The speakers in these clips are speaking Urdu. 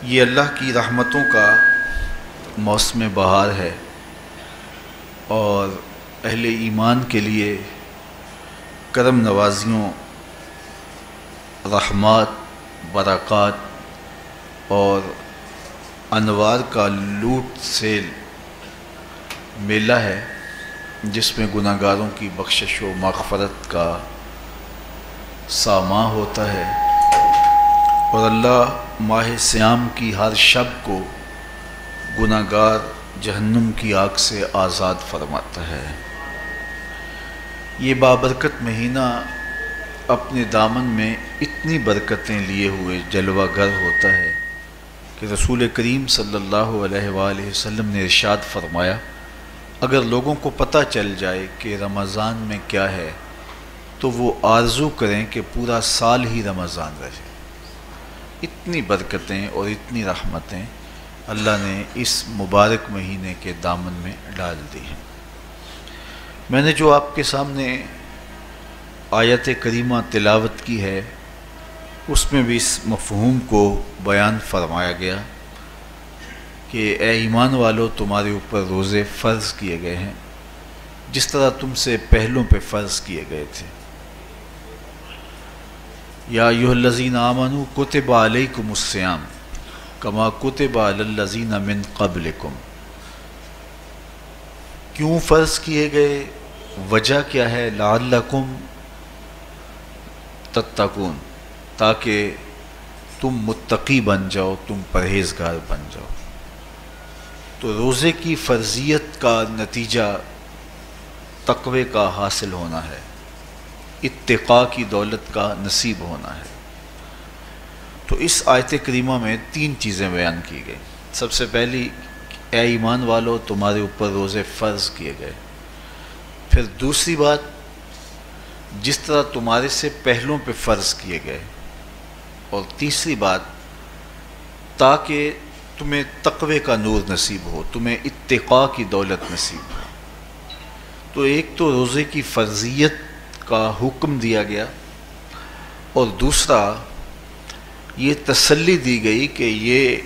یہ اللہ کی رحمتوں کا موسم بہار ہے اور اہل ایمان کے لیے کرم نوازیوں، رحمات، برکات اور انوار کا لوٹ سیل میلہ ہے، جس میں گناہ گاروں کی بخشش و مغفرت کا ساماں ہوتا ہے اور اللہ ماہ صیام کی ہر شب کو گناہ گار جہنم کی آگ سے آزاد فرماتا ہے۔ یہ بابرکت مہینہ اپنے دامن میں اتنی برکتیں لیے ہوئے جلوہ گر ہوتا ہے کہ رسول کریم صلی اللہ علیہ وآلہ وسلم نے ارشاد فرمایا، اگر لوگوں کو پتہ چل جائے کہ رمضان میں کیا ہے تو وہ آرزو کریں کہ پورا سال ہی رمضان رہے۔ اتنی برکتیں اور اتنی رحمتیں اللہ نے اس مبارک مہینے کے دامن میں ڈال دی ہیں۔ میں نے جو آپ کے سامنے آیت کریمہ تلاوت کی ہے، اس میں بھی اس مفہوم کو بیان فرمایا گیا کہ اے ایمان والو، تمہارے اوپر روزے فرض کیے گئے ہیں جس طرح تم سے پہلوں پہ فرض کیے گئے تھے۔ یا ایھا الذین آمنوا کتب علیکم الصیام کما کتب علی الذین من قبلکم۔ کیوں فرض کیے گئے؟ وجہ کیا ہے؟ لعلکم تتقون، تاکہ تم متقی بن جاؤ، تم پرہیزگار بن جاؤ۔ تو روزے کی فرضیت کا نتیجہ تقوی کا حاصل ہونا ہے، اتقاء کی دولت کا نصیب ہونا ہے۔ تو اس آیت کریمہ میں تین چیزیں بیان کی گئی۔ سب سے پہلی، اے ایمان والو، تمہارے اوپر روزے فرض کیے گئے۔ پھر دوسری بات، جس طرح تمہارے سے پہلوں پہ فرض کیے گئے۔ اور تیسری بات، تاکہ تمہیں تقوی کا نور نصیب ہو، تمہیں اتقاء کی دولت نصیب ہو۔ تو ایک تو روزے کی فرضیت کا حکم دیا گیا، اور دوسرا یہ تسلی دی گئی کہ یہ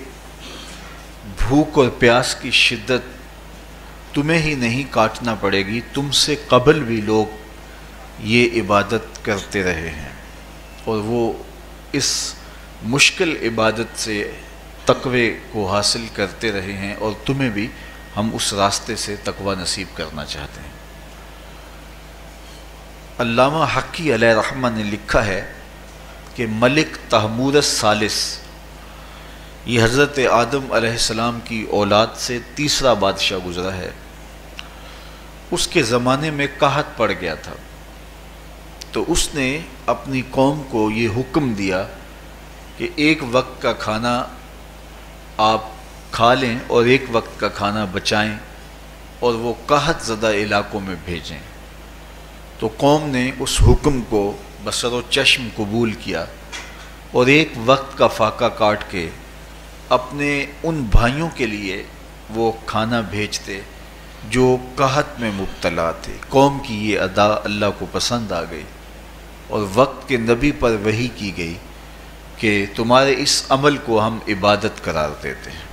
بھوک اور پیاس کی شدت تمہیں ہی نہیں کاٹنا پڑے گی، تم سے قبل بھی لوگ یہ عبادت کرتے رہے ہیں اور وہ اس مشکل عبادت سے تقوی کو حاصل کرتے رہے ہیں، اور تمہیں بھی ہم اس راستے سے تقوی نصیب کرنا چاہتے ہیں۔ علامہ حقی علیہ رحمہ نے لکھا ہے کہ ملک تحمور الثالث، یہ حضرت آدم علیہ السلام کی اولاد سے تیسرا بادشاہ گزرا ہے، اس کے زمانے میں قحط پڑ گیا تھا، تو اس نے اپنی قوم کو یہ حکم دیا کہ ایک وقت کا کھانا آپ کھا لیں اور ایک وقت کا کھانا بچائیں اور وہ قحط زدہ علاقوں میں بھیجیں۔ تو قوم نے اس حکم کو بصر و چشم قبول کیا اور ایک وقت کا فاقہ کاٹ کے اپنے ان بھائیوں کے لیے وہ کھانا بھیجتے جو قحط میں مبتلا تھے۔ قوم کی یہ ادا اللہ کو پسند آ گئی اور وقت کے نبی پر وحی کی گئی کہ تمہارے اس عمل کو ہم عبادت قرار دیتے ہیں۔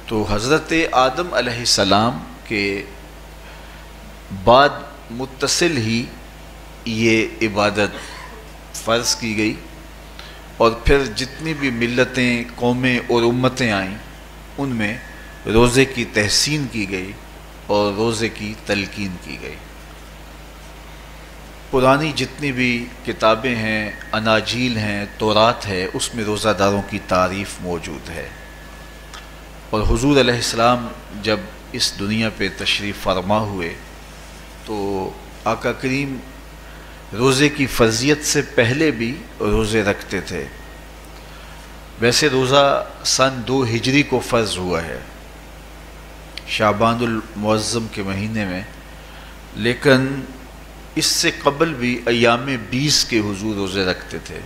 تو حضرت آدم علیہ السلام کے بعد متصل ہی یہ عبادت فرض کی گئی، اور پھر جتنی بھی ملتیں، قومیں اور امتیں آئیں، ان میں روزے کی تحسین کی گئی اور روزے کی تلقین کی گئی۔ پرانی جتنی بھی کتابیں ہیں، اناجیل ہیں، تورات ہے، اس میں روزہ داروں کی تعریف موجود ہے۔ اور حضور علیہ السلام جب اس دنیا پہ تشریف فرما ہوئے تو آقا کریم روزے کی فرضیت سے پہلے بھی روزے رکھتے تھے۔ ویسے روزہ سن 2 ہجری کو فرض ہوا ہے، شعبان المعظم کے مہینے میں، لیکن اس سے قبل بھی ایام 20 کے حضور روزے رکھتے تھے،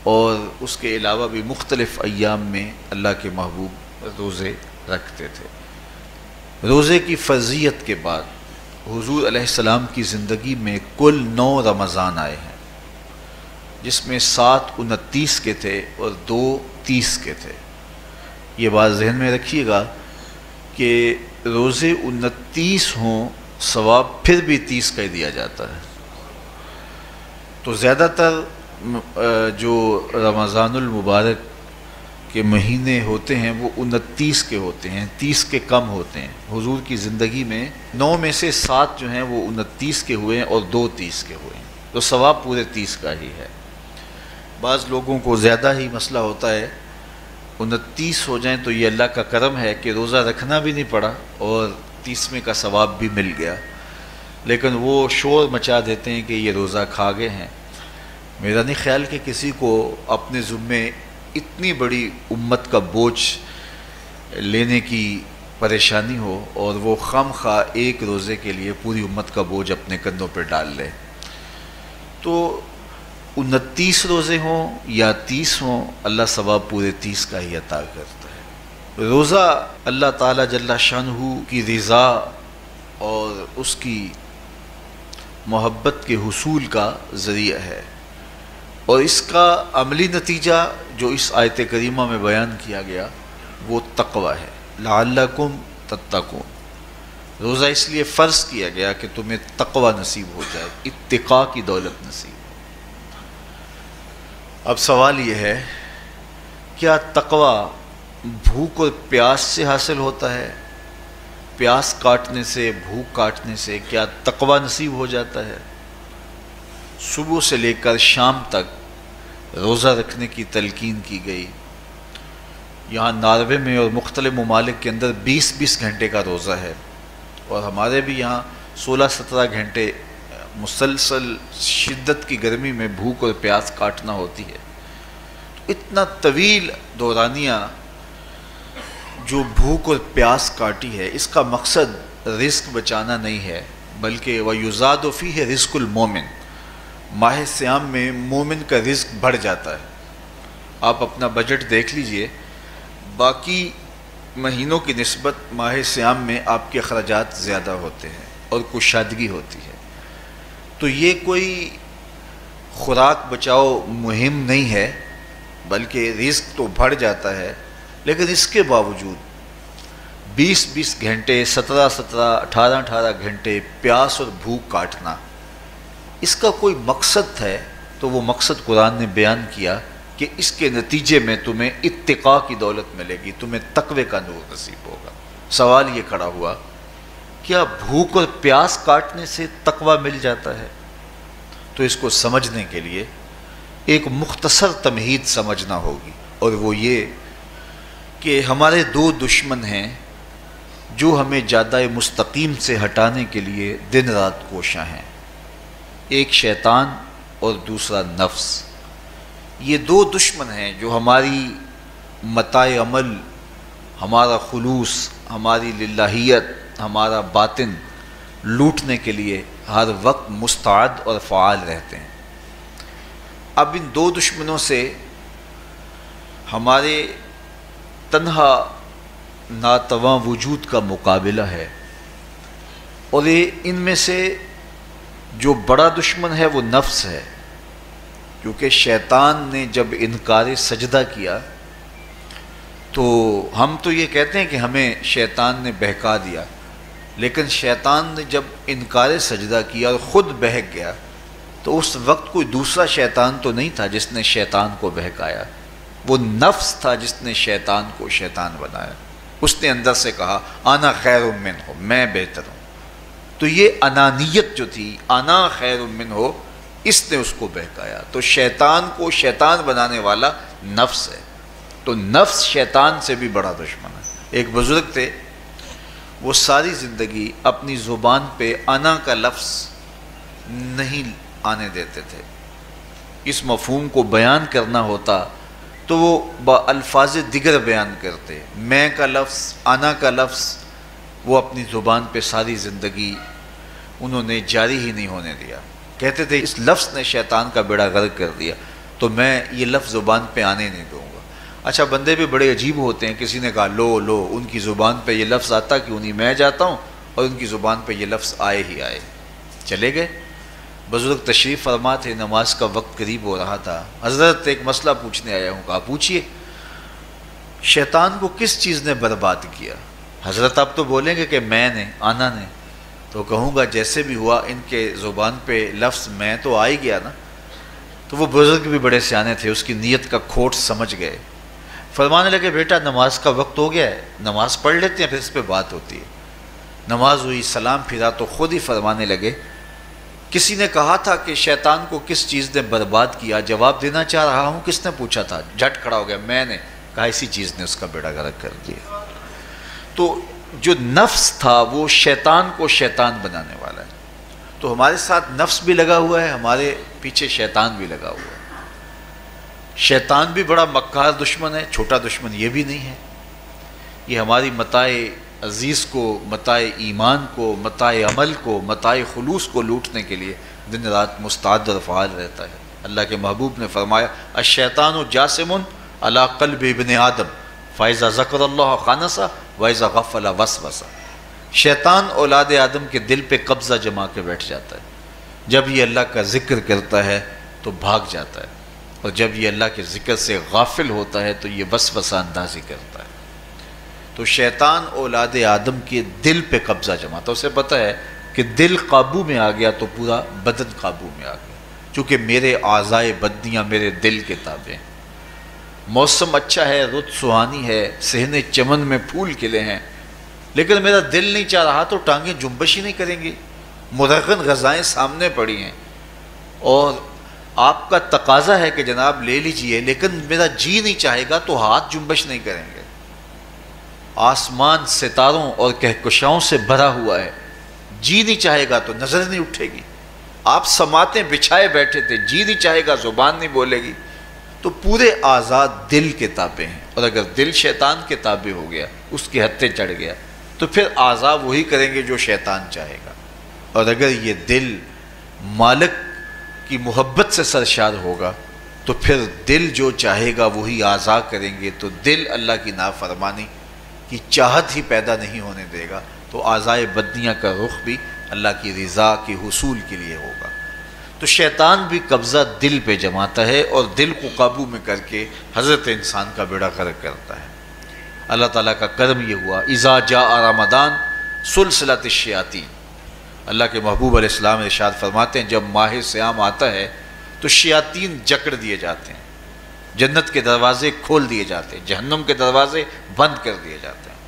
اور اس کے علاوہ بھی مختلف ایام میں اللہ کے محبوب روزے رکھتے تھے۔ روزے کی فرضیت کے بعد حضور علیہ السلام کی زندگی میں کل 9 رمضان آئے ہیں، جس میں 7 29 کے تھے اور 2 30 کے تھے۔ یہ بات ذہن میں رکھیے گا کہ روزے 29 ہوں ثواب پھر بھی 30 کا ہی دیا جاتا ہے. تو زیادہ تر جو رمضان المبارک کے مہینے ہوتے ہیں وہ 29 کے ہوتے ہیں، 30 کے کم ہوتے ہیں. حضور کی زندگی میں 9 میں سے 7 جو ہیں وہ 29 کے ہوئے ہیں اور 2 30 کے ہوئے ہیں، تو ثواب پورے 30 کا ہی ہے. بعض لوگوں کو زیادہ ہی مسئلہ ہوتا ہے، 29 ہو جائیں تو یہ اللہ کا کرم ہے کہ روزہ رکھنا بھی نہیں پڑا اور 30ویں کا ثواب بھی مل گیا، لیکن وہ شور مچا دیتے ہیں کہ یہ روزہ کھا گئے ہیں. میرا نہیں خیال کہ کسی کو اپنے ذمے اتنی بڑی امت کا بوجھ لینے کی پریشانی ہو اور وہ خام خواہ ایک روزے کے لیے پوری امت کا بوجھ اپنے کندھوں پہ ڈال لے. تو 29 روزے ہوں یا 30 ہوں، اللہ ثواب پورے 30 کا ہی عطا کرتا ہے. روزہ اللہ تعالیٰ جل شانہ کی رضا اور اس کی محبت کے حصول کا ذریعہ ہے، اور اس کا عملی نتیجہ جو اس آیت کریمہ میں بیان کیا گیا وہ تقوی ہے. لعلکم تتقون، روزہ اس لیے فرض کیا گیا کہ تمہیں تقوی نصیب ہو جائے، اتقاء کی دولت نصیب. اب سوال یہ ہے، کیا تقوی بھوک اور پیاس سے حاصل ہوتا ہے؟ پیاس کاٹنے سے، بھوک کاٹنے سے کیا تقوی نصیب ہو جاتا ہے؟ صبح سے لے کر شام تک روزہ رکھنے کی تلقین کی گئی. یہاں ناروے میں اور مختلف ممالک کے اندر 20 گھنٹے کا روزہ ہے، اور ہمارے بھی یہاں 16-17 گھنٹے مسلسل شدت کی گرمی میں بھوک اور پیاس کاٹنا ہوتی ہے. اتنا طویل دورانیہ جو بھوک اور پیاس کاٹی ہے، اس کا مقصد رزق بچانا نہیں ہے، بلکہ وَيُزَادُ فِيهِ رِزْقُ الْمُؤْمِنِ، ماہ سیام میں مومن کا رزق بڑھ جاتا ہے. آپ اپنا بجٹ دیکھ لیجئے، باقی مہینوں کی نسبت ماہ سیام میں آپ کے اخراجات زیادہ ہوتے ہیں اور کشادگی ہوتی ہے. تو یہ کوئی خوراک بچاؤ مہم نہیں ہے، بلکہ رزق تو بڑھ جاتا ہے، لیکن اس کے باوجود 20 گھنٹے، 17 18 گھنٹے پیاس اور بھوک کاٹنا، اس کا کوئی مقصد ہے تو وہ مقصد قرآن نے بیان کیا کہ اس کے نتیجے میں تمہیں اتقاء کی دولت ملے گی، تمہیں تقوی کا نور نصیب ہوگا. سوال یہ کھڑا ہوا، کیا بھوک اور پیاس کاٹنے سے تقوی مل جاتا ہے؟ تو اس کو سمجھنے کے لیے ایک مختصر تمہید سمجھنا ہوگی، اور وہ یہ کہ ہمارے 2 دشمن ہیں جو ہمیں جادہ مستقیم سے ہٹانے کے لیے دن رات کوشاں ہیں. ایک شیطان اور دوسرا نفس. یہ 2 دشمن ہیں جو ہماری متاع عمل، ہمارا خلوص، ہماری للہیت، ہمارا باطن لوٹنے کے لیے ہر وقت مستعد اور فعال رہتے ہیں. اب ان 2 دشمنوں سے ہمارے تنہا ناتواں وجود کا مقابلہ ہے، اور ان میں سے جو بڑا دشمن ہے وہ نفس ہے، کیونکہ شیطان نے جب انکار سجدہ کیا تو ہم تو یہ کہتے ہیں کہ ہمیں شیطان نے بہکا دیا، لیکن شیطان نے جب انکار سجدہ کیا اور خود بہک گیا تو اس وقت کوئی دوسرا شیطان تو نہیں تھا جس نے شیطان کو بہکایا، وہ نفس تھا جس نے شیطان کو شیطان بنایا. اس نے اندر سے کہا انا خیر منہ، میں بہتر ہوں. تو یہ انانیت جو تھی، انا خیر منہ، اس نے اس کو بہکایا. تو شیطان کو شیطان بنانے والا نفس ہے، تو نفس شیطان سے بھی بڑا دشمن ہے. ایک بزرگ تھے، وہ ساری زندگی اپنی زبان پہ انا کا لفظ نہیں آنے دیتے تھے. اس مفہوم کو بیان کرنا ہوتا تو وہ با الفاظ دیگر بیان کرتے. میں کا لفظ، انا کا لفظ وہ اپنی زبان پہ ساری زندگی انہوں نے جاری ہی نہیں ہونے دیا. کہتے تھے اس لفظ نے شیطان کا بیڑا غرق کر دیا، تو میں یہ لفظ زبان پہ آنے نہیں دوں گا. اچھا، بندے بھی بڑے عجیب ہوتے ہیں. کسی نے کہا لو ان کی زبان پہ یہ لفظ آتا کیوں نہیں، میں جاتا ہوں اور ان کی زبان پہ یہ لفظ آئے ہی آئے. چلے گئے. بزرگ تشریف فرما تھے، نماز کا وقت قریب ہو رہا تھا. حضرت ایک مسئلہ پوچھنے آیا ہوں. کہا پوچھئے. شیطان کو کس چیز نے برباد کیا؟ حضرت آپ تو بولیں گے کہ میں نے، آنا نے، تو کہوں گا جیسے بھی ہوا ان کے زبان پہ لفظ میں تو آ ہی گیا نا. تو وہ بزرگ بھی بڑے سیانے تھے، اس کی نیت کا کھوٹ سمجھ گئے. فرمانے لگے بیٹا نماز کا وقت ہو گیا ہے، نماز پڑھ لیتے ہیں پھر اس پہ بات ہوتی ہے. نماز ہوئی، سلام پھرا تو خود ہی فرمانے لگے کسی نے کہا تھا کہ شیطان کو کس چیز نے برباد کیا، جواب دینا چاہ رہا ہوں کس نے پوچھا تھا، جھٹ کھڑا ہو گیا میں نے. کہا اسی چیز نے اس کا بیڑا غرق کر دیا. تو جو نفس تھا وہ شیطان کو شیطان بنانے والا ہے. تو ہمارے ساتھ نفس بھی لگا ہوا ہے، ہمارے پیچھے شیطان بھی لگا ہوا ہے. شیطان بھی بڑا مکار دشمن ہے، چھوٹا دشمن یہ بھی نہیں ہے. یہ ہماری متاع عزیز کو، متاع ایمان کو، متاع عمل کو، متاع خلوص کو لوٹنے کے لیے دن رات مستعد اور فعال رہتا ہے. اللہ کے محبوب نے فرمایا الشیطان جاسم علی قلب ابن آدم فاذا ذکر اللہ خانسا واذا غفل وسوسا. شیطان اولاد آدم کے دل پہ قبضہ جما کے بیٹھ جاتا ہے. جب یہ اللہ کا ذکر کرتا ہے تو بھاگ جاتا ہے، اور جب یہ اللہ کے ذکر سے غافل ہوتا ہے تو یہ وسوسہ اندازی کرتا ہے. تو شیطان اولاد آدم کے دل پہ قبضہ جماتا ہے. اسے پتہ ہے کہ دل قابو میں آ گیا تو پورا بدن قابو میں آ گیا، چونکہ میرے اعضائے بدنیاں میرے دل کے تابع ہیں. موسم اچھا ہے، رت سہانی ہے، صحن چمن میں پھول کھلے ہیں، لیکن میرا دل نہیں چاہ رہا تو ٹانگیں جنبش ہی نہیں کریں گی. مرغن غذائیں سامنے پڑی ہیں اور آپ کا تقاضا ہے کہ جناب لے لیجئے، لیکن میرا جی نہیں چاہے گا تو ہاتھ جنبش نہیں کریں گے. آسمان ستاروں اور کہکشاؤں سے بھرا ہوا ہے، جی نہیں چاہے گا تو نظر نہیں اٹھے گی. آپ سماعتیں بچھائے بیٹھے تھے، جی نہیں چاہے گا زبان نہیں بولے گی. تو پورے آزاد دل کے تابع ہیں، اور اگر دل شیطان کے تابع ہو گیا، اس کے ہتھے چڑھ گیا، تو پھر اعضاء وہی کریں گے جو شیطان چاہے گا. اور اگر یہ دل مالک کی محبت سے سرشار ہوگا تو پھر دل جو چاہے گا وہی اعضاء کریں گے. تو دل اللہ کی نافرمانی کی چاہت ہی پیدا نہیں ہونے دے گا، تو اعضائے بدنیاں کا رخ بھی اللہ کی رضا کے حصول کے لیے ہوگا. تو شیطان بھی قبضہ دل پہ جماتا ہے اور دل کو قابو میں کر کے حضرت انسان کا بیڑا غرق کرتا ہے. اللہ تعالیٰ کا کرم یہ ہوا اذا جاء رمضان سلسلۃ الشیاطین. اللہ کے محبوب علیہ السلام ارشاد فرماتے ہیں جب ماہ صیام آتا ہے تو شیاطین جکڑ دیے جاتے ہیں، جنت کے دروازے کھول دیے جاتے ہیں، جہنم کے دروازے بند کر دیے جاتے ہیں.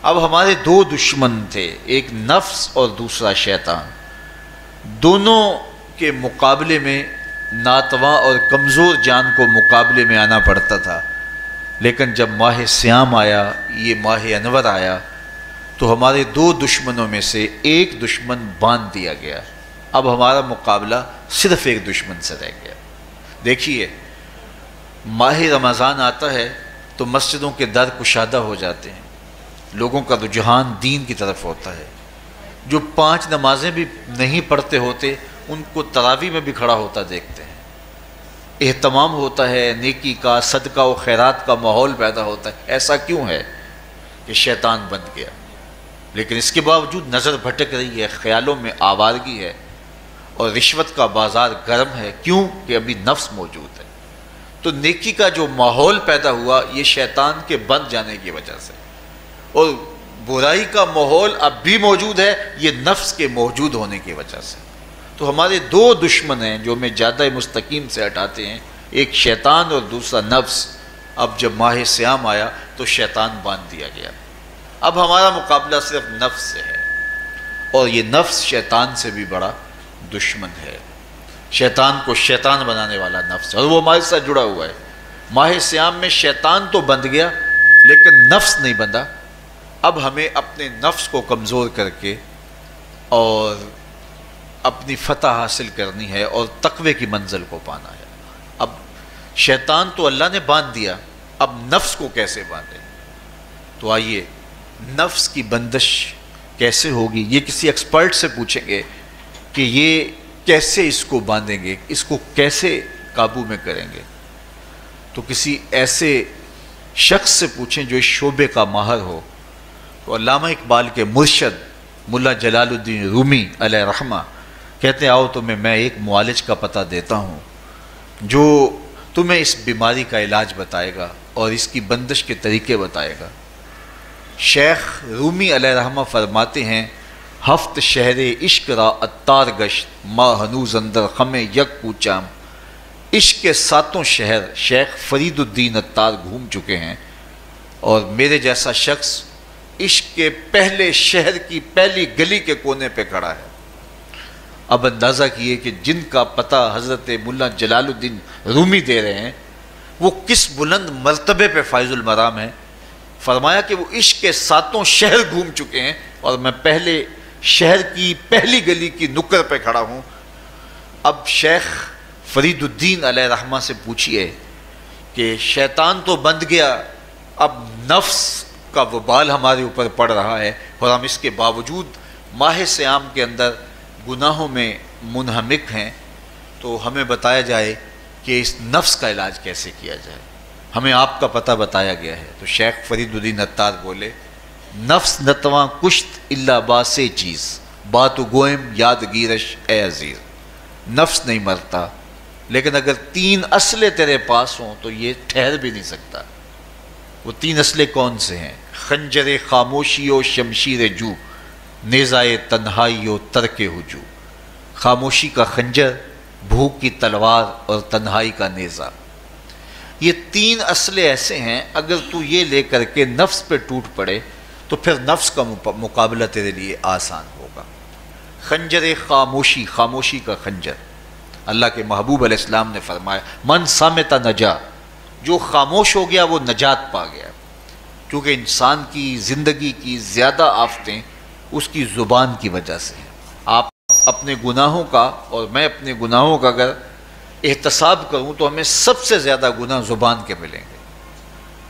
اب ہمارے دو دشمن تھے، ایک نفس اور دوسرا شیطان. دونوں کے مقابلے میں ناتواں اور کمزور جان کو مقابلے میں آنا پڑتا تھا. لیکن جب ماہ صیام آیا، یہ ماہ انور آیا، تو ہمارے دو دشمنوں میں سے ایک دشمن باندھ دیا گیا. اب ہمارا مقابلہ صرف ایک دشمن سے رہ گیا. دیکھیے ماہ رمضان آتا ہے تو مسجدوں کے در کشادہ ہو جاتے ہیں، لوگوں کا رجحان دین کی طرف ہوتا ہے. جو 5 نمازیں بھی نہیں پڑھتے ہوتے ان کو تراویح میں بھی کھڑا ہوتا دیکھتے ہیں. اہتمام ہوتا ہے، نیکی کا، صدقہ و خیرات کا ماحول پیدا ہوتا ہے. ایسا کیوں ہے؟ کہ شیطان بند گیا. لیکن اس کے باوجود نظر بھٹک رہی ہے، خیالوں میں آوارگی ہے، اور رشوت کا بازار گرم ہے. کیوں؟ کہ ابھی نفس موجود ہے. تو نیکی کا جو ماحول پیدا ہوا یہ شیطان کے بند جانے کی وجہ سے، اور برائی کا ماحول اب بھی موجود ہے یہ نفس کے موجود ہونے کی وجہ سے. تو ہمارے دو دشمن ہیں جو ہمیں جادہ مستقیم سے ہٹاتے ہیں، ایک شیطان اور دوسرا نفس. اب جب ماہ صیام آیا تو شیطان باندھ دیا گیا. اب ہمارا مقابلہ صرف نفس سے ہے، اور یہ نفس شیطان سے بھی بڑا دشمن ہے. شیطان کو شیطان بنانے والا نفس ہے، اور وہ ہمارے ساتھ جڑا ہوا ہے. ماہ صیام میں شیطان تو بند گیا لیکن نفس نہیں بندھا. اب ہمیں اپنے نفس کو کمزور کر کے اور اپنی فتح حاصل کرنی ہے اور تقوی کی منزل کو پانا ہے. اب شیطان تو اللہ نے باندھ دیا، اب نفس کو کیسے باندھیں؟ تو آئیے نفس کی بندش کیسے ہوگی یہ کسی ایکسپرٹ سے پوچھیں گے کہ یہ کیسے اس کو باندھیں گے، اس کو کیسے قابو میں کریں گے. تو کسی ایسے شخص سے پوچھیں جو اس شعبے کا ماہر ہو. تو علامہ اقبال کے مرشد ملا جلال الدین رومی علیہ رحمہ کہتے ہیں آؤ تمہیں میں ایک معالج کا پتہ دیتا ہوں جو تمہیں اس بیماری کا علاج بتائے گا. اور اس کی بندش کے طریقے بتائے گا۔ شیخ رومی علیہ رحمہ فرماتے ہیں ہفت شہر عشق را اتار گشت ما ہنوز اندر خم یک کوچام۔ عشق کے 7 شہر شیخ فرید الدین اتار گھوم چکے ہیں، اور میرے جیسا شخص عشق کے پہلے شہر کی پہلی گلی کے کونے پہ کھڑا ہے۔ اب اندازہ کیے کہ جن کا پتہ حضرت مولا جلال الدین رومی دے رہے ہیں وہ کس بلند مرتبے پہ فائز المرام ہے۔ فرمایا کہ وہ عشق کے 7 شہر گھوم چکے ہیں اور میں پہلے شہر کی پہلی گلی کی نکر پہ کھڑا ہوں۔ اب شیخ فرید الدین علیہ رحمہ سے پوچھئے کہ شیطان تو بند گیا، اب نفس کا وبال ہمارے اوپر پڑ رہا ہے اور ہم اس کے باوجود ماہ صیام کے اندر گناہوں میں منہمک ہیں، تو ہمیں بتایا جائے کہ اس نفس کا علاج کیسے کیا جائے، ہمیں آپ کا پتہ بتایا گیا ہے۔ تو شیخ فرید الدین اتار بولے نفس نتواں کشت اللہ باسے چیز بات گوئم یاد گیرش اے عزیز۔ نفس نہیں مرتا، لیکن اگر 3 اسلحے تیرے پاس ہوں تو یہ ٹھہر بھی نہیں سکتا۔ وہ 3 اسلحے کون سے ہیں؟ خنجر خاموشی و شمشیر جو، نیزائے تنہائی و ترک ہجو۔ خاموشی کا خنجر، بھوک کی تلوار اور تنہائی کا نیزہ، یہ 3 اسلحے ایسے ہیں اگر تو یہ لے کر کے نفس پہ ٹوٹ پڑے تو پھر نفس کا مقابلہ تیرے لیے آسان ہوگا۔ خنجر خاموشی، خاموشی کا خنجر، اللہ کے محبوب علیہ السلام نے فرمایا من صامت نجا، جو خاموش ہو گیا وہ نجات پا گیا، کیونکہ انسان کی زندگی کی زیادہ آفتیں اس کی زبان کی وجہ سے ہیں۔ آپ اپنے گناہوں کا اور میں اپنے گناہوں کا اگر احتساب کروں تو ہمیں سب سے زیادہ گناہ زبان کے ملیں گے۔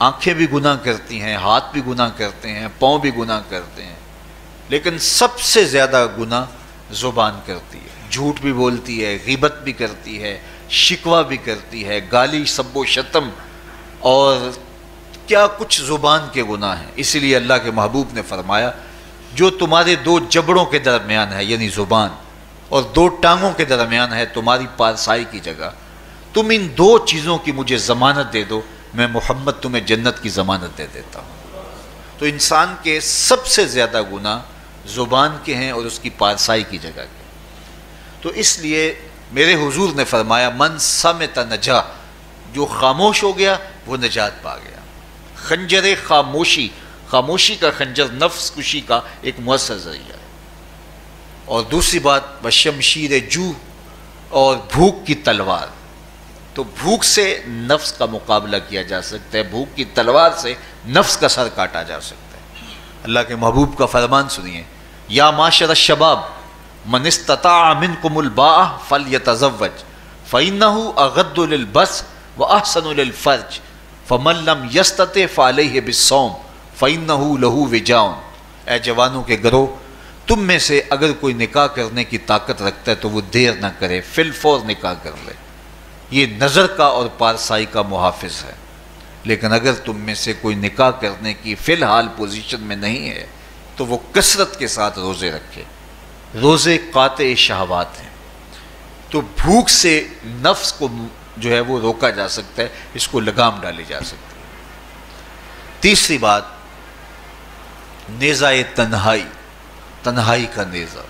آنکھیں بھی گناہ کرتی ہیں، ہاتھ بھی گناہ کرتے ہیں، پاؤں بھی گناہ کرتے ہیں، لیکن سب سے زیادہ گناہ زبان کرتی ہے۔ جھوٹ بھی بولتی ہے، غیبت بھی کرتی ہے، شکوہ بھی کرتی ہے، گالی سب و شتم اور کیا کچھ زبان کے گناہ ہیں۔ اسی لیے اللہ کے محبوب نے فرمایا جو تمہارے 2 جبڑوں کے درمیان ہے یعنی زبان اور 2 ٹانگوں کے درمیان ہے تمہاری پارسائی کی جگہ، تم ان 2 چیزوں کی مجھے ضمانت دے دو، میں محمد تمہیں جنت کی ضمانت دے دیتا ہوں۔ تو انسان کے سب سے زیادہ گناہ زبان کے ہیں اور اس کی پارسائی کی جگہ کے۔ تو اس لیے میرے حضور نے فرمایا من صمت نجا، جو خاموش ہو گیا وہ نجات پا گیا۔ خنجر خاموشی، خاموشی کا خنجر نفس کشی کا ایک مؤثر ذریعہ ہے۔ اور دوسری بات بشمشیر جو، اور بھوک کی تلوار، تو بھوک سے نفس کا مقابلہ کیا جا سکتا ہے، بھوک کی تلوار سے نفس کا سر کاٹا جا سکتا ہے۔ اللہ کے محبوب کا فرمان سنیے یا معاشر الشباب من استطاع منکم الباء فلیتزوج فإنہ اغض للبصر واحسن للفرج فمن لم یستطع فعلیہ بالصوم فإنہ لہ وجاء۔ اے جوانوں کے گروہ، تم میں سے اگر کوئی نکاح کرنے کی طاقت رکھتا ہے تو وہ دیر نہ کرے، فی الفور نکاح کر لے، یہ نظر کا اور پارسائی کا محافظ ہے۔ لیکن اگر تم میں سے کوئی نکاح کرنے کی فی الحال پوزیشن میں نہیں ہے تو وہ کثرت کے ساتھ روزے رکھے۔ روزے قاطع شہوات ہیں، تو بھوک سے نفس کو جو ہے وہ روکا جا سکتا ہے، اس کو لگام ڈالی جا سکتی ہے۔ تیسری بات نیزہ تنہائی، تنہائی کا نیزہ،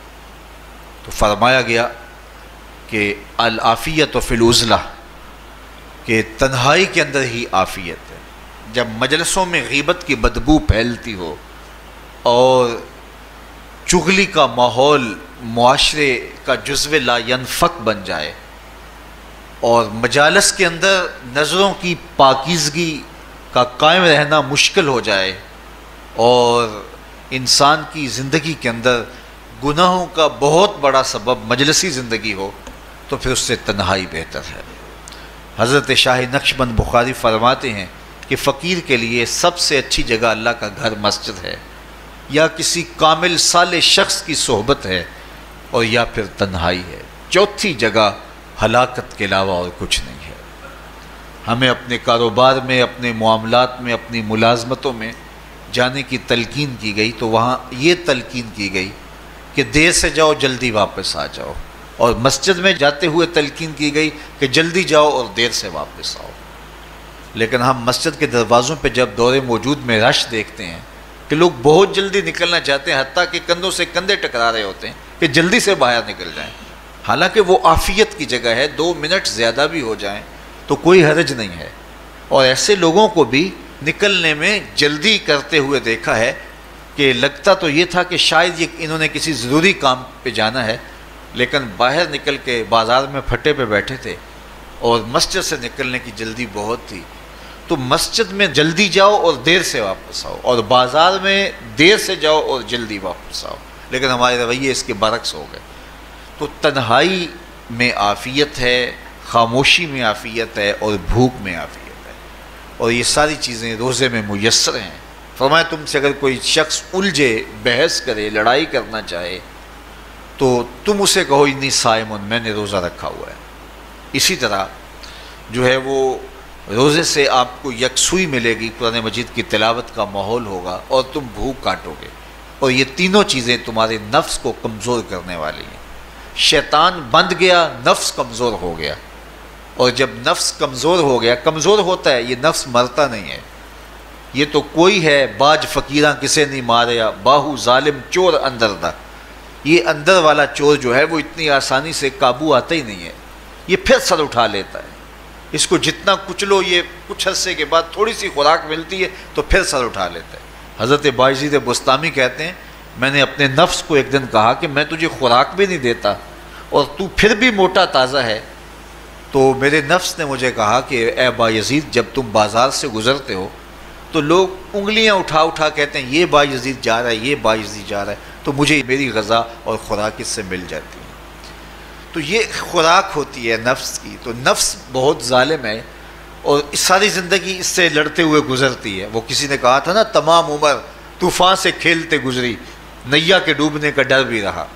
تو فرمایا گیا کہ العافیت فی العزلہ، کہ تنہائی کے اندر ہی عافیت ہے۔ جب مجلسوں میں غیبت کی بدبو پھیلتی ہو اور چغلی کا ماحول معاشرے کا جزو لا ینفک بن جائے اور مجالس کے اندر نظروں کی پاکیزگی کا قائم رہنا مشکل ہو جائے اور انسان کی زندگی کے اندر گناہوں کا بہت بڑا سبب مجلسی زندگی ہو تو پھر اس سے تنہائی بہتر ہے۔ حضرت شاہ نقشبند بخاری فرماتے ہیں کہ فقیر کے لیے سب سے اچھی جگہ اللہ کا گھر مسجد ہے، یا کسی کامل صالح شخص کی صحبت ہے، اور یا پھر تنہائی ہے۔ چوتھی جگہ ہلاکت کے علاوہ اور کچھ نہیں ہے۔ ہمیں اپنے کاروبار میں، اپنے معاملات میں، اپنی ملازمتوں میں جانے کی تلقین کی گئی تو وہاں یہ تلقین کی گئی کہ دیر سے جاؤ جلدی واپس آ جاؤ، اور مسجد میں جاتے ہوئے تلقین کی گئی کہ جلدی جاؤ اور دیر سے واپس آؤ۔ لیکن ہم مسجد کے دروازوں پہ جب دور موجود میں رش دیکھتے ہیں کہ لوگ بہت جلدی نکلنا چاہتے ہیں، حتیٰ کہ کندھوں سے کندھے ٹکرا رہے ہوتے ہیں کہ جلدی سے باہر نکل جائیں، حالانکہ وہ عافیت کی جگہ ہے، 2 منٹ زیادہ بھی ہو جائیں تو کوئی حرج نہیں ہے۔ اور ایسے لوگوں کو بھی نکلنے میں جلدی کرتے ہوئے دیکھا ہے کہ لگتا تو یہ تھا کہ شاید یہ انہوں نے کسی ضروری کام پہ جانا ہے، لیکن باہر نکل کے بازار میں پھٹے پہ بیٹھے تھے اور مسجد سے نکلنے کی جلدی بہت تھی۔ تو مسجد میں جلدی جاؤ اور دیر سے واپس آؤ، اور بازار میں دیر سے جاؤ اور جلدی واپس آؤ، لیکن ہمارے رویے اس کے برعکس ہو گئے۔ تو تنہائی میں عافیت ہے، خاموشی میں عافیت ہے، اور بھوک میں عافیت ہے، اور یہ ساری چیزیں روزے میں میسر ہیں۔ فرمایا تم سے اگر کوئی شخص الجھے، بحث کرے، لڑائی کرنا چاہے تو تم اسے کہو انی صائم، میں نے روزہ رکھا ہوا ہے۔ اسی طرح جو ہے وہ روزے سے آپ کو یکسوئی ملے گی، قرآن مجید کی تلاوت کا ماحول ہوگا، اور تم بھوک کاٹو گے، اور یہ تینوں چیزیں تمہارے نفس کو کمزور کرنے والی ہیں۔ شیطان بند گیا، نفس کمزور ہو گیا، اور جب نفس کمزور ہو گیا، کمزور ہوتا ہے، یہ نفس مرتا نہیں ہے۔ یہ تو کوئی ہے باج فقیراں کسے نہیں ماریا، باہو ظالم چور اندر دا، یہ اندر والا چور جو ہے وہ اتنی آسانی سے قابو آتا ہی نہیں ہے، یہ پھر سر اٹھا لیتا ہے۔ اس کو جتنا کچلو، یہ کچھ عرصے کے بعد تھوڑی سی خوراک ملتی ہے تو پھر سر اٹھا لیتا ہے۔ حضرت باجید بستامی کہتے ہیں میں نے اپنے نفس کو ایک دن کہا کہ میں تجھے خوراک بھی نہیں دیتا اور تو پھر بھی موٹا تازہ ہے، تو میرے نفس نے مجھے کہا کہ اے بایزید جب تم بازار سے گزرتے ہو تو لوگ انگلیاں اٹھا اٹھا کہتے ہیں یہ بایزید جا رہا ہے، یہ بایزید جا رہا ہے، تو مجھے میری غذا اور خوراک اس سے مل جاتی ہے۔ تو یہ خوراک ہوتی ہے نفس کی۔ تو نفس بہت ظالم ہے اور ساری زندگی اس سے لڑتے ہوئے گزرتی ہے۔ وہ کسی نے کہا تھا نا تمام عمر طوفان سے کھیلتے گزری، نیا کے ڈوبنے کا ڈر بھی رہا۔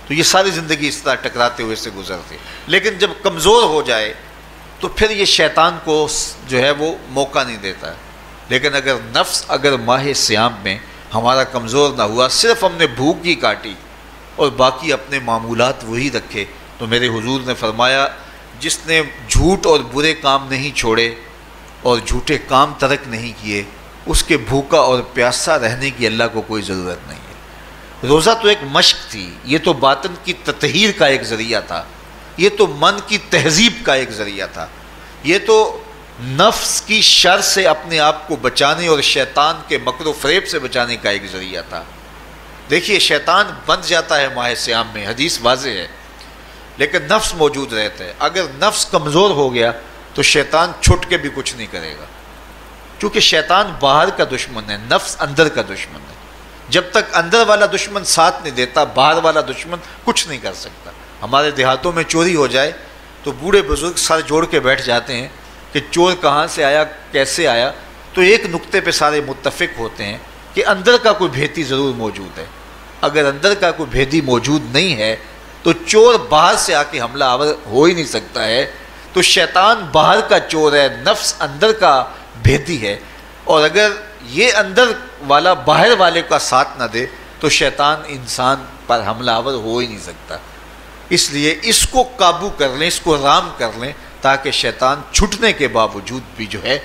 تو یہ ساری زندگی اس طرح ٹکراتے ہوئے سے گزرتی ہے، لیکن جب کمزور ہو جائے تو پھر یہ شیطان کو جو ہے وہ موقع نہیں دیتا ہے۔ لیکن اگر نفس اگر ماہ صیام میں ہمارا کمزور نہ ہوا، صرف ہم نے بھوک ہی کاٹی اور باقی اپنے معمولات وہی رکھے، تو میرے حضور نے فرمایا جس نے جھوٹ اور برے کام نہیں چھوڑے اور جھوٹے کام ترک نہیں کیے، اس کے بھوکا اور پیاسا رہنے کی اللہ کو کوئی ضرورت نہیں ہے۔ روزہ تو ایک مشق تھی، یہ تو باطن کی تطہیر کا ایک ذریعہ تھا، یہ تو من کی تہذیب کا ایک ذریعہ تھا، یہ تو نفس کی شر سے اپنے آپ کو بچانے اور شیطان کے مکر و فریب سے بچانے کا ایک ذریعہ تھا۔ دیکھیے شیطان بند جاتا ہے ماہ صیام میں، حدیث واضح ہے، لیکن نفس موجود رہتا ہے۔ اگر نفس کمزور ہو گیا تو شیطان چھٹ کے بھی کچھ نہیں کرے گا، کیونکہ شیطان باہر کا دشمن ہے، نفس اندر کا دشمن ہے۔ جب تک اندر والا دشمن ساتھ نہیں دیتا، باہر والا دشمن کچھ نہیں کر سکتا۔ ہمارے دیہاتوں میں چوری ہو جائے تو بوڑھے بزرگ سر جوڑ کے بیٹھ جاتے ہیں کہ چور کہاں سے آیا، کیسے آیا، تو ایک نقطے پہ سارے متفق ہوتے ہیں کہ اندر کا کوئی بھیتی ضرور موجود ہے۔ اگر اندر کا کوئی بھیتی موجود نہیں ہے تو چور باہر سے آ کے حملہ آور ہو ہی نہیں سکتا ہے۔ تو شیطان باہر کا چور ہے، نفس اندر کا بھیتی ہے، اور اگر یہ اندر والا باہر والے کا ساتھ نہ دے تو شیطان انسان پر حملہ آور ہو ہی نہیں سکتا۔ اس لیے اس کو قابو کر لیں، اس کو رام کر لیں، تاکہ شیطان چھٹنے کے باوجود بھی جو ہے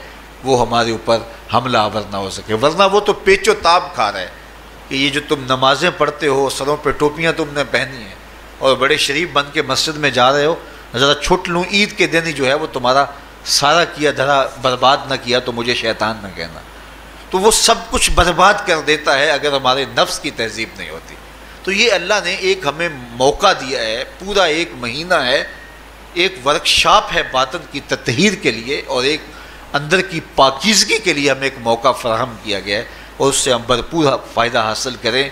وہ ہمارے اوپر حملہ آور نہ ہو سکے۔ ورنہ وہ تو پیچ و تاب کھا رہا ہے کہ یہ جو تم نمازیں پڑھتے ہو، سروں پہ ٹوپیاں تم نے پہنی ہیں اور بڑے شریف بن کے مسجد میں جا رہے ہو، ذرا چھٹ لوں عید کے دن ہی جو ہے وہ تمہارا سارا کیا دھرا برباد نہ کیا تو مجھے شیطان نہ کہنا۔ تو وہ سب کچھ برباد کر دیتا ہے اگر ہمارے نفس کی تہذیب نہیں ہوتی۔ تو یہ اللہ نے ایک ہمیں موقع دیا ہے، پورا ایک مہینہ ہے، ایک ورکشاپ ہے باطن کی تطہیر کے لیے اور ایک اندر کی پاکیزگی کے لیے ہمیں ایک موقع فراہم کیا گیا ہے، اور اس سے ہم بھرپور فائدہ حاصل کریں۔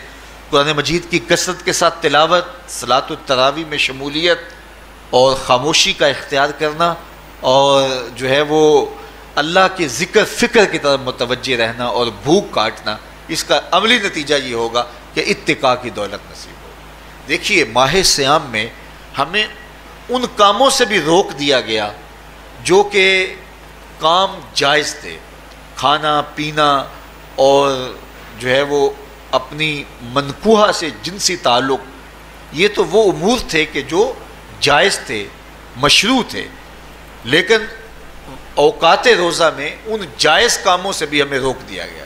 قرآن مجید کی کثرت کے ساتھ تلاوت، صلاۃ التراویح میں شمولیت اور خاموشی کا اختیار کرنا، اور جو ہے وہ اللہ کے ذکر فکر کی طرف متوجہ رہنا اور بھوک کاٹنا، اس کا عملی نتیجہ یہ ہوگا کہ اتقاء کی دولت نصیب ہوگی۔ دیکھیے ماہ صیام میں ہمیں ان کاموں سے بھی روک دیا گیا جو کہ کام جائز تھے، کھانا پینا اور جو ہے وہ اپنی منکوحہ سے جنسی تعلق، یہ تو وہ امور تھے کہ جو جائز تھے، مشروع تھے، لیکن اوقات روزہ میں ان جائز کاموں سے بھی ہمیں روک دیا گیا۔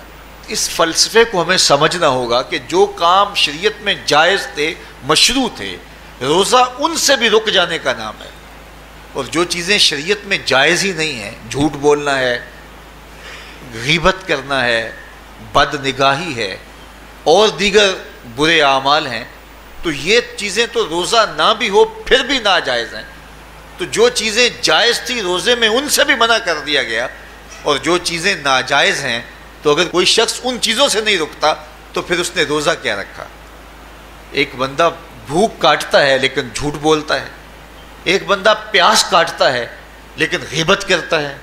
اس فلسفے کو ہمیں سمجھنا ہوگا کہ جو کام شریعت میں جائز تھے، مشروع تھے، روزہ ان سے بھی رک جانے کا نام ہے۔ اور جو چیزیں شریعت میں جائز ہی نہیں ہیں، جھوٹ بولنا ہے، غیبت کرنا ہے، بد نگاہی ہے اور دیگر برے اعمال ہیں، تو یہ چیزیں تو روزہ نہ بھی ہو پھر بھی ناجائز ہیں۔ تو جو چیزیں جائز تھی روزے میں ان سے بھی منع کر دیا گیا، اور جو چیزیں ناجائز ہیں تو اگر کوئی شخص ان چیزوں سے نہیں رکتا تو پھر اس نے روزہ کیا رکھا؟ ایک بندہ بھوک کاٹتا ہے لیکن جھوٹ بولتا ہے، ایک بندہ پیاس کاٹتا ہے لیکن غیبت کرتا ہے،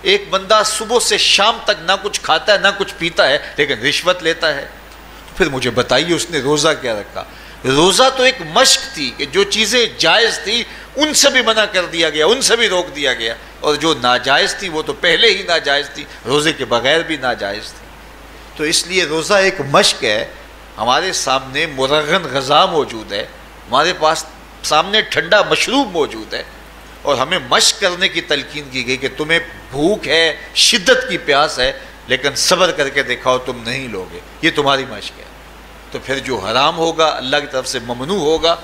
ایک بندہ صبح سے شام تک نہ کچھ کھاتا ہے نہ کچھ پیتا ہے لیکن رشوت لیتا ہے، پھر مجھے بتائیے اس نے روزہ کیا رکھا؟ روزہ تو ایک مشق تھی کہ جو چیزیں جائز تھی ان سے بھی منع کر دیا گیا، ان سے بھی روک دیا گیا، اور جو ناجائز تھی وہ تو پہلے ہی ناجائز تھی، روزے کے بغیر بھی ناجائز تھی۔ تو اس لیے روزہ ایک مشق ہے۔ ہمارے سامنے مرغن غذا موجود ہے، ہمارے پاس سامنے ٹھنڈا مشروب موجود ہے، اور ہمیں مشق کرنے کی تلقین کی گئی کہ تمہیں بھوک ہے، شدت کی پیاس ہے، لیکن صبر کر کے دکھاؤ تم نہیں لوگے، یہ تمہاری مشق ہے۔ تو پھر جو حرام ہوگا، اللہ کی طرف سے ممنوع ہوگا،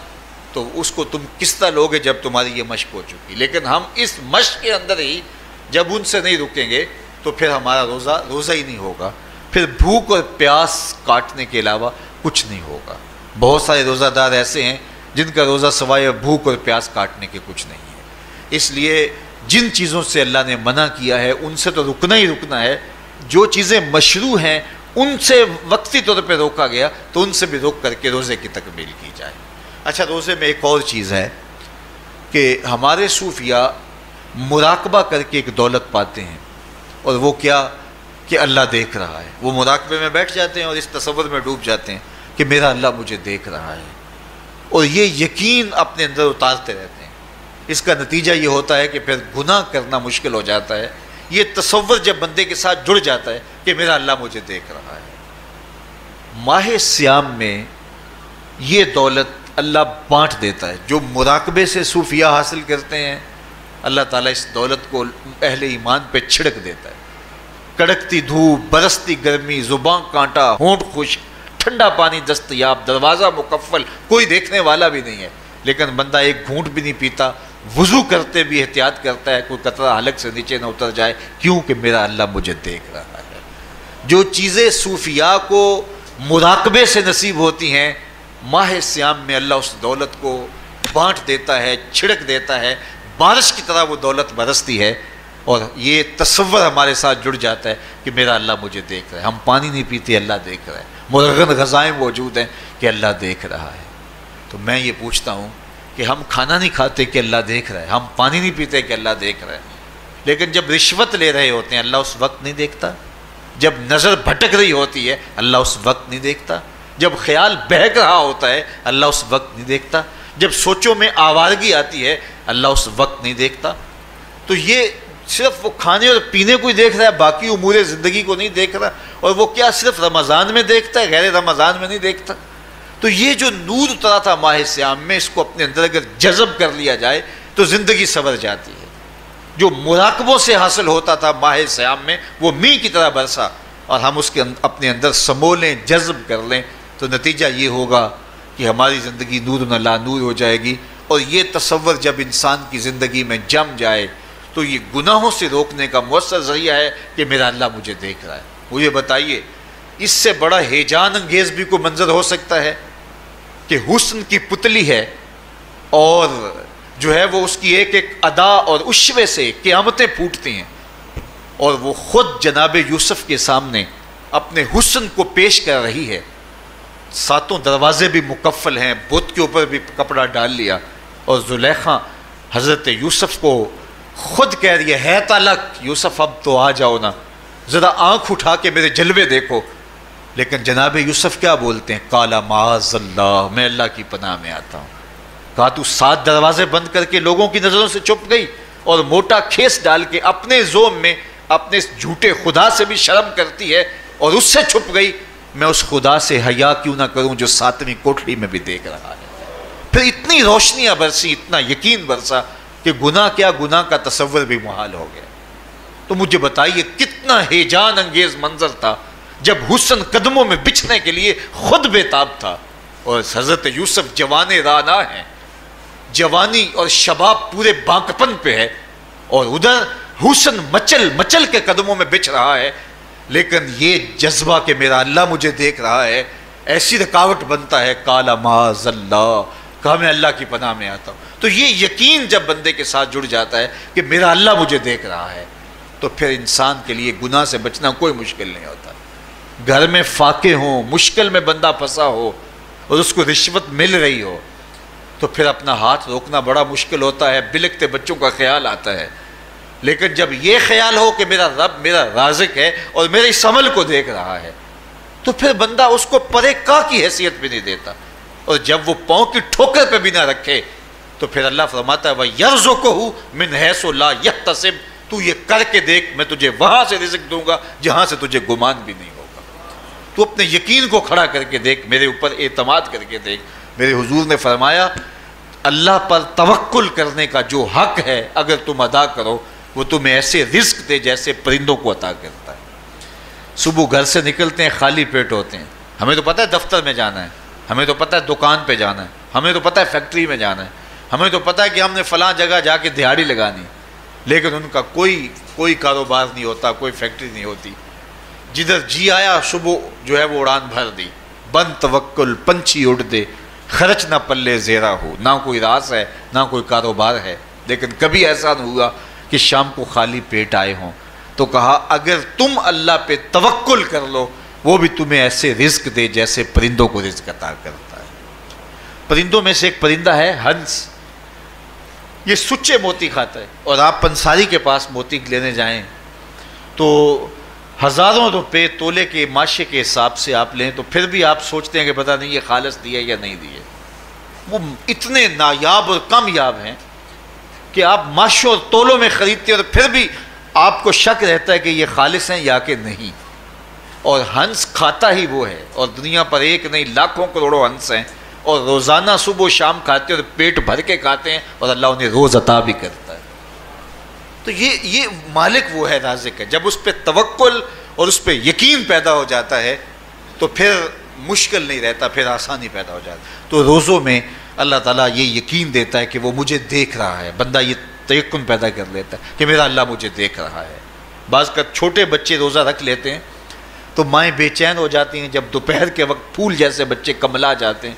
تو اس کو تم کس طرح لوگے جب تمہاری یہ مشق ہو چکی؟ لیکن ہم اس مشق کے اندر ہی جب ان سے نہیں رکیں گے تو پھر ہمارا روزہ ہی نہیں ہوگا، پھر بھوک اور پیاس کاٹنے کے علاوہ کچھ نہیں ہوگا۔ بہت سارے روزہ دار ایسے ہیں جن کا روزہ سوائے بھوک اور پیاس کاٹنے کے کچھ نہیں ہے۔ اس لیے جن چیزوں سے اللہ نے منع کیا ہے ان سے تو رکنا ہی رکنا ہے۔ جو چیزیں مشروع ہیں ان سے وقتی طور پہ روکا گیا تو ان سے بھی روک کر کے روزے کی تکمیل کی جائے۔ اچھا، روزے میں ایک اور چیز ہے کہ ہمارے صوفیاء مراقبہ کر کے ایک دولت پاتے ہیں، اور وہ کیا کہ اللہ دیکھ رہا ہے۔ وہ مراقبے میں بیٹھ جاتے ہیں اور اس تصور میں ڈوب جاتے ہیں کہ میرا اللہ مجھے دیکھ رہا ہے، اور یہ یقین اپنے اندر اتارتے رہتے ہیں۔ اس کا نتیجہ یہ ہوتا ہے کہ پھر گناہ کرنا مشکل ہو جاتا ہے۔ یہ تصور جب بندے کے ساتھ جڑ جاتا ہے کہ میرا اللہ مجھے دیکھ رہا ہے۔ ماہ سیام میں یہ دولت اللہ بانٹ دیتا ہے۔ جو مراقبے سے صوفیاء حاصل کرتے ہیں، اللہ تعالیٰ اس دولت کو اہل ایمان پہ چھڑک دیتا ہے۔ کڑکتی دھوپ، برستی گرمی، زباں کانٹا، ہونٹ خشک، ٹھنڈا پانی دستیاب، دروازہ مکفل، کوئی دیکھنے والا بھی نہیں ہے، لیکن بندہ ایک گھونٹ بھی نہیں پیتا، وضو کرتے بھی احتیاط کرتا ہے کوئی قطرہ حلق سے نیچے نہ اتر جائے، کیوں کہ میرا اللہ مجھے دیکھ رہا ہے۔ جو چیزیں صوفیاء کو مراقبے سے نصیب ہوتی ہیں، ماہ سیام میں اللہ اس دولت کو بانٹ دیتا ہے، چھڑک دیتا ہے، بارش کی طرح وہ دولت برستی ہے، اور یہ تصور ہمارے ساتھ جڑ جاتا ہے کہ میرا اللہ مجھے دیکھ رہا ہے۔ ہم پانی نہیں پیتے، اللہ دیکھ رہا ہے، مرغن غذائیں موجود ہیں کہ اللہ دیکھ رہا ہے۔ تو میں یہ پوچھتا ہوں کہ ہم کھانا نہیں کھاتے کہ اللہ دیکھ رہا ہے، ہم پانی نہیں پیتے کہ اللہ دیکھ رہا ہے، لیکن جب رشوت لے رہے ہوتے ہیں اللہ اس وقت نہیں دیکھتا؟ جب نظر بھٹک رہی ہوتی ہے اللہ اس وقت نہیں دیکھتا؟ جب خیال بہک رہا ہوتا ہے اللہ اس وقت نہیں دیکھتا؟ جب سوچوں میں آوارگی آتی ہے اللہ اس وقت نہیں دیکھتا؟ تو یہ صرف وہ کھانے اور پینے کو ہی دیکھ رہا ہے، باقی امور زندگی کو نہیں دیکھ رہا، اور وہ کیا صرف رمضان میں دیکھتا ہے، غیر رمضان میں نہیں دیکھتا؟ تو یہ جو نور اترا تھا ماہ سیام میں، اس کو اپنے اندر اگر جذب کر لیا جائے تو زندگی سنور جاتی ہے۔ جو مراقبوں سے حاصل ہوتا تھا ماہ سیام میں، وہ میਂہ کی طرح برسا، اور ہم اس کے اپنے اندر سمولیں، جذب کر لیں، تو نتیجہ یہ ہوگا کہ ہماری زندگی نور نہ لا نور ہو جائے گی۔ اور یہ تصور جب انسان کی زندگی میں جم جائے تو یہ گناہوں سے روکنے کا مؤثر ذریعہ ہے کہ میرا اللہ مجھے دیکھ رہا ہے۔ مجھے بتائیے اس سے بڑا ہیجان انگیز بھی کوئی منظر ہو سکتا ہے کہ حسن کی پتلی ہے، اور جو ہے وہ اس کی ایک ایک ادا اور اشوے سے قیامتیں پھوٹتی ہیں، اور وہ خود جناب یوسف کے سامنے اپنے حسن کو پیش کر رہی ہے، ساتوں دروازے بھی مکفل ہیں، بت کے اوپر بھی کپڑا ڈال لیا، اور زلیخا حضرت یوسف کو خود کہہ رہی ہے تالک یوسف اب تو آ جاؤ نا، ذرا آنکھ اٹھا کے میرے جلوے دیکھو۔ لیکن جناب یوسف کیا بولتے ہیں؟ قال معاذ اللہ، میں اللہ کی پناہ میں آتا ہوں۔ کہا تو 7 دروازے بند کر کے لوگوں کی نظروں سے چھپ گئی، اور موٹا کھیس ڈال کے اپنے زوم میں اپنے جھوٹے خدا سے بھی شرم کرتی ہے اور اس سے چھپ گئی، میں اس خدا سے حیا کیوں نہ کروں جو 7ویں کوٹھڑی میں بھی دیکھ رہا ہے۔ پھر اتنی روشنیاں برسی، اتنا یقین برسا کہ گناہ کیا، گناہ کا تصور بھی محال ہو گیا۔ تو مجھے بتائیے کتنا ہیجان انگیز منظر تھا جب حسن قدموں میں بچھنے کے لیے خود بےتاب تھا، اور حضرت یوسف جوان رانا ہیں، جوانی اور شباب پورے بانکپن پہ ہے، اور ادھر حسن مچل مچل کے قدموں میں بچھ رہا ہے، لیکن یہ جذبہ کہ میرا اللہ مجھے دیکھ رہا ہے ایسی رکاوٹ بنتا ہے، قال معاذ اللہ، کہا میں اللہ کی پناہ میں آتا ہوں۔ تو یہ یقین جب بندے کے ساتھ جڑ جاتا ہے کہ میرا اللہ مجھے دیکھ رہا ہے، تو پھر انسان کے لیے گناہ سے بچنا کوئی مشکل نہیں ہوتا۔ گھر میں فاقے ہوں، مشکل میں بندہ پھنسا ہو اور اس کو رشوت مل رہی ہو، تو پھر اپنا ہاتھ روکنا بڑا مشکل ہوتا ہے، بلکتے بچوں کا خیال آتا ہے۔ لیکن جب یہ خیال ہو کہ میرا رب میرا رازق ہے اور میرے اس عمل کو دیکھ رہا ہے، تو پھر بندہ اس کو پرے کا کی حیثیت بھی نہیں دیتا، اور جب وہ پاؤں کی ٹھوکر پہ بھی نہ رکھے تو پھر اللہ فرماتا ہے وَيَرْزُقُهُ مِنْ حَيْثُ لَا يَحْتَسِبُ، تو یہ کر کے دیکھ، میں تجھے وہاں سے رزق دوں گا جہاں سے تجھے گمان بھی نہیں ہوگا۔ تو اپنے یقین کو کھڑا کر کے دیکھ، میرے اوپر اعتماد کر کے دیکھ۔ میرے حضور نے فرمایا اللہ پر توکل کرنے کا جو حق ہے اگر تم ادا کرو، وہ تمہیں ایسے رزق دے جیسے پرندوں کو عطا کرتا ہے۔ صبح گھر سے نکلتے ہیں خالی پیٹ ہوتے ہیں، ہمیں تو پتہ ہے دفتر میں جانا ہے، ہمیں تو پتہ ہے دکان پہ جانا ہے، ہمیں تو پتہ ہے فیکٹری میں جانا ہے، ہمیں تو پتہ ہے کہ ہم نے فلاں جگہ جا کے دہاڑی لگانی، لیکن ان کا کوئی کاروبار نہیں ہوتا، کوئی فیکٹری نہیں ہوتی۔ جدھر جی آیا صبح جو ہے وہ اڑان بھر دی، بند توکل پنچھی اڑ دے، خرچ نہ پلے زیرا ہو، نہ کوئی راس ہے نہ کوئی کاروبار ہے، لیکن کبھی ایسا نہ ہوا کہ شام کو خالی پیٹ آئے ہوں۔ تو کہا اگر تم اللہ پہ توکل کر لو، وہ بھی تمہیں ایسے رزق دے جیسے پرندوں کو رزق عطا کرتا ہے۔ پرندوں میں سے ایک پرندہ ہے ہنس، یہ سچے موتی کھاتا ہے، اور آپ پنساری کے پاس موتی لینے جائیں تو ہزاروں روپے تولے کے ماشے کے حساب سے آپ لیں تو پھر بھی آپ سوچتے ہیں کہ پتہ نہیں یہ خالص دیے یا نہیں دیے۔ وہ اتنے نایاب اور کامیاب ہیں کہ آپ ماشوں اور تولوں میں خریدتے ہیں اور پھر بھی آپ کو شک رہتا ہے کہ یہ خالص ہیں یا کہ نہیں۔ اور ہنس کھاتا ہی وہ ہے، اور دنیا پر ایک نہیں لاکھوں کروڑوں ہنس ہیں، اور روزانہ صبح و شام کھاتے ہیں اور پیٹ بھر کے کھاتے ہیں، اور اللہ انہیں روز عطا بھی کرتا ہے۔ تو یہ مالک وہ ہے، رازق ہے۔ جب اس پہ توکل اور اس پہ یقین پیدا ہو جاتا ہے تو پھر مشکل نہیں رہتا، پھر آسانی پیدا ہو جاتا ہے۔ تو روزوں میں اللہ تعالیٰ یہ یقین دیتا ہے کہ وہ مجھے دیکھ رہا ہے، بندہ یہ تیقن پیدا کر لیتا ہے کہ میرا اللہ مجھے دیکھ رہا ہے۔ بعض کا چھوٹے بچے روزہ رکھ لیتے ہیں تو مائیں بے چین ہو جاتی ہیں، جب دوپہر کے وقت پھول جیسے بچے کملا جاتے ہیں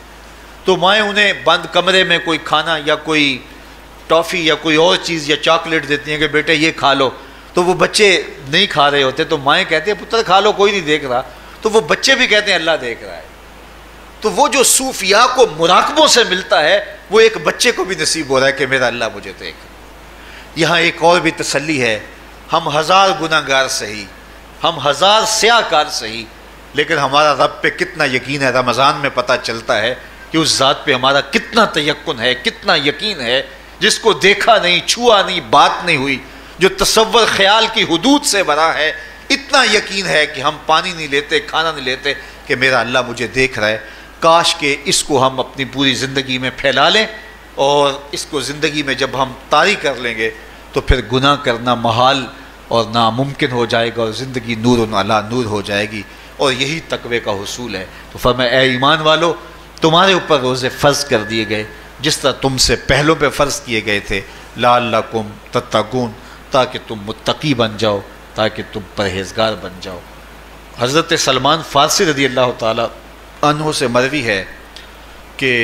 تو مائیں انہیں بند کمرے میں کوئی کھانا یا کوئی ٹافی یا کوئی اور چیز یا چاکلیٹ دیتی ہیں کہ بیٹے یہ کھا لو، تو وہ بچے نہیں کھا رہے ہوتے تو مائیں کہتے ہیں پتر کھا لو، کوئی نہیں دیکھ رہا، تو وہ بچے بھی کہتے ہیں اللہ دیکھ رہا ہے۔ تو وہ جو صوفیاء کو مراقبوں سے ملتا ہے وہ ایک بچے کو بھی نصیب ہو رہا ہے کہ میرا اللہ مجھے دیکھ رہا ہے۔ یہاں ایک اور بھی تسلی ہے، ہم ہزار گناہ گار سہی، ہم ہزار سیاہ کار سہی، لیکن ہمارا رب پہ کتنا یقین ہے رمضان میں پتہ چلتا ہے کہ اس ذات پہ ہمارا کتنا تیقن ہے، کتنا یقین ہے، جس کو دیکھا نہیں، چھوا نہیں، بات نہیں ہوئی، جو تصور خیال کی حدود سے بھرا ہے، اتنا یقین ہے کہ ہم پانی نہیں لیتے، کھانا نہیں لیتے کہ میرا اللہ مجھے دیکھ رہا ہے۔ کاش کہ اس کو ہم اپنی پوری زندگی میں پھیلا لیں، اور اس کو زندگی میں جب ہم طاری کر لیں گے تو پھر گناہ کرنا محال اور ناممکن ہو جائے گا، اور زندگی نور علی نور ہو جائے گی، اور یہی تقوی کا حصول ہے۔ تو فرمایا اے ایمان والو، تمہارے اوپر روزے فرض کر دیے گئے جس طرح تم سے پہلوں پہ فرض کیے گئے تھے، لعلکم تتقون، تاکہ تم متقی بن جاؤ، تاکہ تم پرہیزگار بن جاؤ۔ حضرت سلمان فارسی رضی اللہ تعالیٰ عنہ سے مروی ہے کہ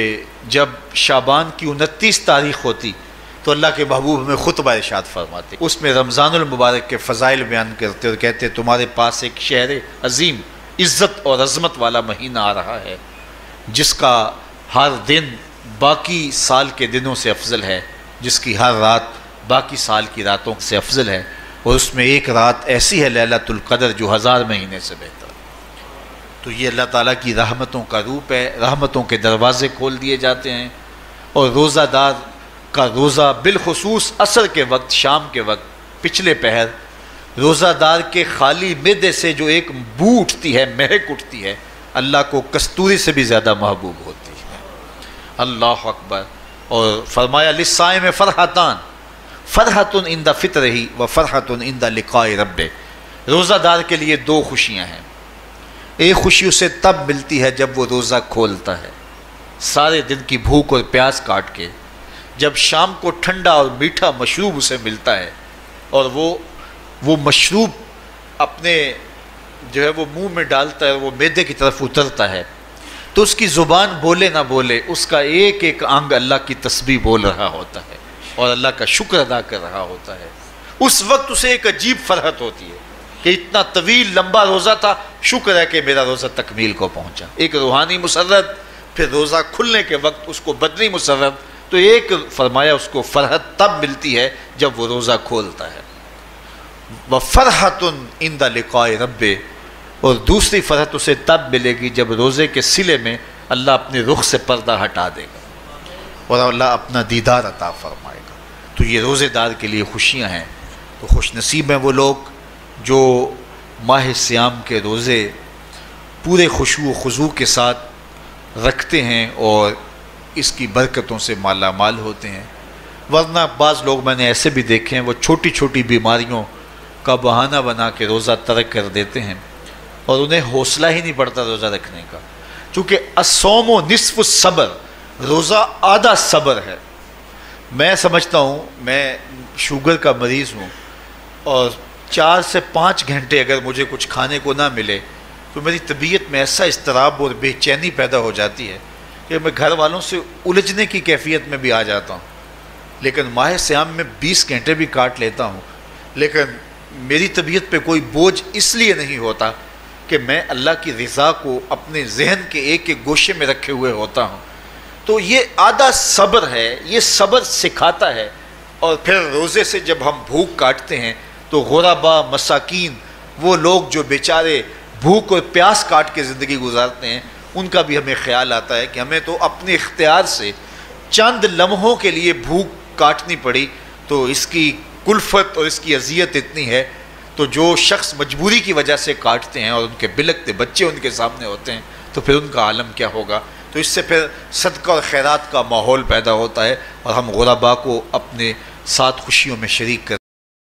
جب شعبان کی 29 تاریخ ہوتی تو اللہ کے محبوب ہمیں خطبہ ارشاد فرماتے، اس میں رمضان المبارک کے فضائل بیان کرتے اور کہتے تمہارے پاس ایک شہر عظیم عزت اور عظمت والا مہینہ آ رہا ہے، جس کا ہر دن باقی سال کے دنوں سے افضل ہے، جس کی ہر رات باقی سال کی راتوں سے افضل ہے، اور اس میں ایک رات ایسی ہے لیلۃ القدر جو 1000 مہینے سے بہتر۔ تو یہ اللہ تعالیٰ کی رحمتوں کا روپ ہے، رحمتوں کے دروازے کھول دیے جاتے ہیں، اور روزہ دار کا روزہ بالخصوص عصر کے وقت، شام کے وقت، پچھلے پہر، روزہ دار کے خالی معدے سے جو ایک بو اٹھتی ہے، مہک اٹھتی ہے، اللہ کو کستوری سے بھی زیادہ محبوب ہوتی ہے۔ اللہ اکبر۔ اور فرمایا للصائم فرحتان، فرحتن عند فطرہ و فرحتن عند لقاء رب، روزہ دار کے لیے دو خوشیاں ہیں۔ ایک خوشی اسے تب ملتی ہے جب وہ روزہ کھولتا ہے، سارے دن کی بھوک اور پیاس کاٹ کے، جب شام کو ٹھنڈا اور میٹھا مشروب اسے ملتا ہے اور وہ مشروب اپنے جو ہے وہ منہ میں ڈالتا ہے، وہ معدے کی طرف اترتا ہے، تو اس کی زبان بولے نہ بولے اس کا ایک ایک انگ اللہ کی تسبیح بول رہا ہوتا ہے اور اللہ کا شکر ادا کر رہا ہوتا ہے۔ اس وقت اسے ایک عجیب فرحت ہوتی ہے کہ اتنا طویل لمبا روزہ تھا، شکر ہے کہ میرا روزہ تکمیل کو پہنچا۔ ایک روحانی مسرت، پھر روزہ کھلنے کے وقت اس کو بدنی مسرت، تو ایک فرمایا اس کو فرحت تب ملتی ہے جب وہ روزہ کھولتا ہے۔ وَفَرْحَةٌ عِنْدَ لِقَاءِ رَبِّ، اور دوسری فرحت اسے تب ملے گی جب روزے کے صلے میں اللہ اپنے رخ سے پردہ ہٹا دے گا اور اللہ اپنا دیدار عطا فرمائے گا۔ تو یہ روزے دار کے لیے خوشیاں ہیں۔ تو خوش نصیب ہیں وہ لوگ جو ماہ صیام کے روزے پورے خشوع و خضوع کے ساتھ رکھتے ہیں اور اس کی برکتوں سے مالا مال ہوتے ہیں۔ ورنہ بعض لوگ میں نے ایسے بھی دیکھے ہیں، وہ چھوٹی چھوٹی بیماریوں کا بہانہ بنا کے روزہ ترک کر دیتے ہیں اور انہیں حوصلہ ہی نہیں پڑتا روزہ رکھنے کا، چونکہ الصوم نصف الصبر، روزہ آدھا صبر ہے۔ میں سمجھتا ہوں، میں شوگر کا مریض ہوں اور 4 سے 5 گھنٹے اگر مجھے کچھ کھانے کو نہ ملے تو میری طبیعت میں ایسا اضطراب اور بے چینی پیدا ہو جاتی ہے کہ میں گھر والوں سے الجھنے کی کیفیت میں بھی آ جاتا ہوں۔ لیکن ماہ صیام میں 20 گھنٹے بھی کاٹ لیتا ہوں، لیکن میری طبیعت پہ کوئی بوجھ اس لیے نہیں ہوتا کہ میں اللہ کی رضا کو اپنے ذہن کے ایک ایک گوشے میں رکھے ہوئے ہوتا ہوں۔ تو یہ آدھا صبر ہے، یہ صبر سکھاتا ہے۔ اور پھر روزے سے جب ہم بھوک کاٹتے ہیں تو غربا، مساکین، وہ لوگ جو بیچارے بھوک اور پیاس کاٹ کے زندگی گزارتے ہیں، ان کا بھی ہمیں خیال آتا ہے کہ ہمیں تو اپنے اختیار سے چند لمحوں کے لیے بھوک کاٹنی پڑی، تو اس کی کلفت اور اس کی اذیت اتنی ہے۔ تو جو شخص مجبوری کی وجہ سے کاٹتے ہیں اور ان کے بلکتے بچے ان کے سامنے ہوتے ہیں تو پھر ان کا عالم کیا ہوگا۔ تو اس سے پھر صدقہ اور خیرات کا ماحول پیدا ہوتا ہے اور ہم غربا کو اپنے ساتھ خوشیوں میں شریک کر